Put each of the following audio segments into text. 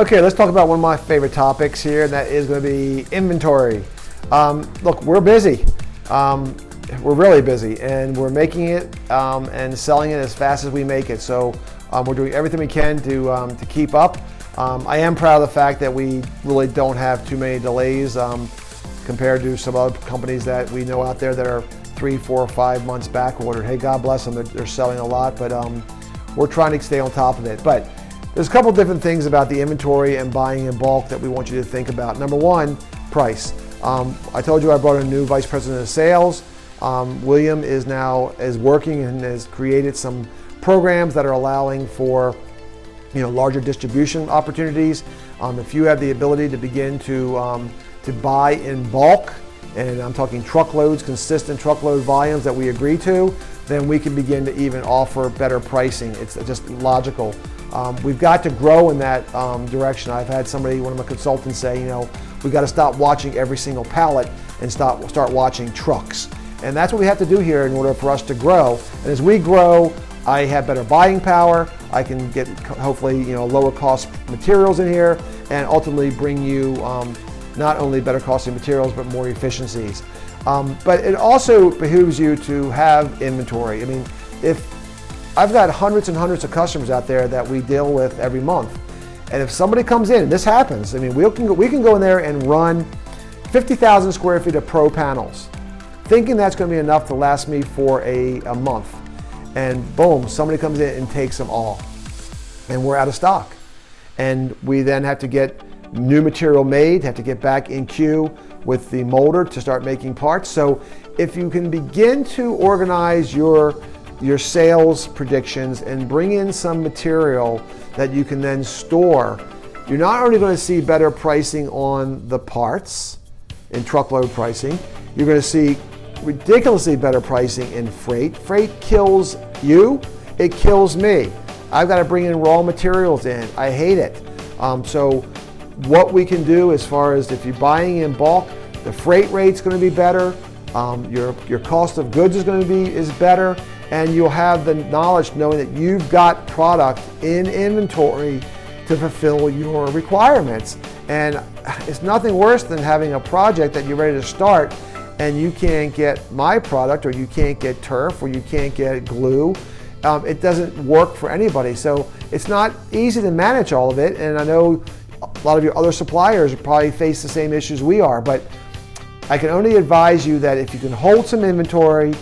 Okay, let's talk about one of my favorite topics here, and that is going to be inventory. Look, we're busy. We're really busy, and we're making it and selling it as fast as we make it. So we're doing everything we can to keep up. I am proud of the fact that we really don't have too many delays compared to some other companies that we know out there that are 3, 4, 5 months back ordered. Hey, God bless them, they're selling a lot, but we're trying to stay on top of it. But there's a couple different things about the inventory and buying in bulk that we want you to think about. Number one, price. I told you I brought a new vice president of sales. William is working and has created some programs that are allowing for larger distribution opportunities. If you have the ability to begin to buy in bulk, and I'm talking truckloads, consistent truckload volumes that we agree to, then we can begin to even offer better pricing. It's just logical. We've got to grow in that direction. I've had one of my consultants say, we've got to stop watching every single pallet and start watching trucks. And that's what we have to do here in order for us to grow. And as we grow, I have better buying power. I can get hopefully lower cost materials in here, and ultimately bring you not only better costing materials but more efficiencies. But it also behooves you to have inventory. I mean, if I've got hundreds and hundreds of customers out there that we deal with every month, and if somebody comes in, and this happens, I mean, we can go in there and run 50,000 square feet of pro panels, thinking that's going to be enough to last me for a month. And boom, somebody comes in and takes them all. And we're out of stock. And we then have to get new material made, have to get back in queue with the molder to start making parts. So if you can begin to organize your sales predictions and bring in some material that you can then store, you're not only going to see better pricing on the parts in truckload pricing, you're going to see ridiculously better pricing in freight. Freight kills you, it kills me. I've got to bring in raw materials in. I hate it. So what we can do as far as if you're buying in bulk, the freight rate's going to be better, your cost of goods is better, and you'll have the knowledge knowing that you've got product in inventory to fulfill your requirements. And it's nothing worse than having a project that you're ready to start and you can't get my product, or you can't get turf, or you can't get glue. It doesn't work for anybody. So it's not easy to manage all of it. And I know a lot of your other suppliers probably face the same issues we are, but I can only advise you that if you can hold some inventory,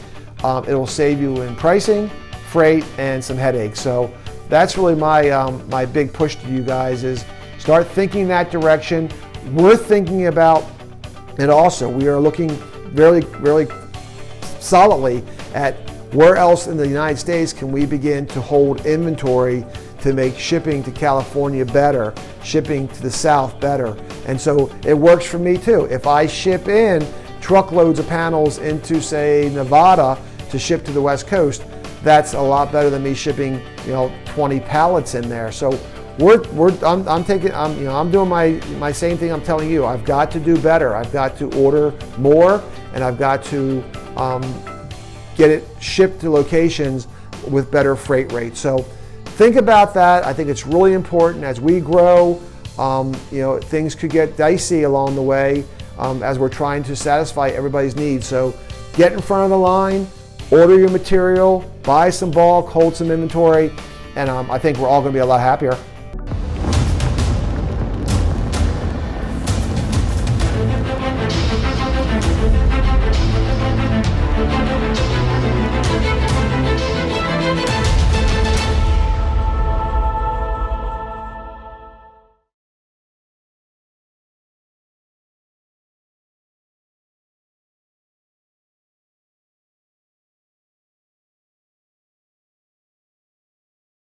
it will save you in pricing, freight, and some headaches. So that's really my big push to you guys, is start thinking that direction. We're thinking about it also. We are looking really, really solidly at where else in the United States can we begin to hold inventory to make shipping to California better, shipping to the South better. And so it works for me too. If I ship in truckloads of panels into, say, Nevada to ship to the West Coast, that's a lot better than me shipping 20 pallets in there. So I'm doing my same thing I'm telling you. I've got to do better. I've got to order more, and I've got to get it shipped to locations with better freight rates. So think about that. I think it's really important as we grow. Things could get dicey along the way as we're trying to satisfy everybody's needs. So get in front of the line, order your material, buy some bulk, hold some inventory, and I think we're all going to be a lot happier.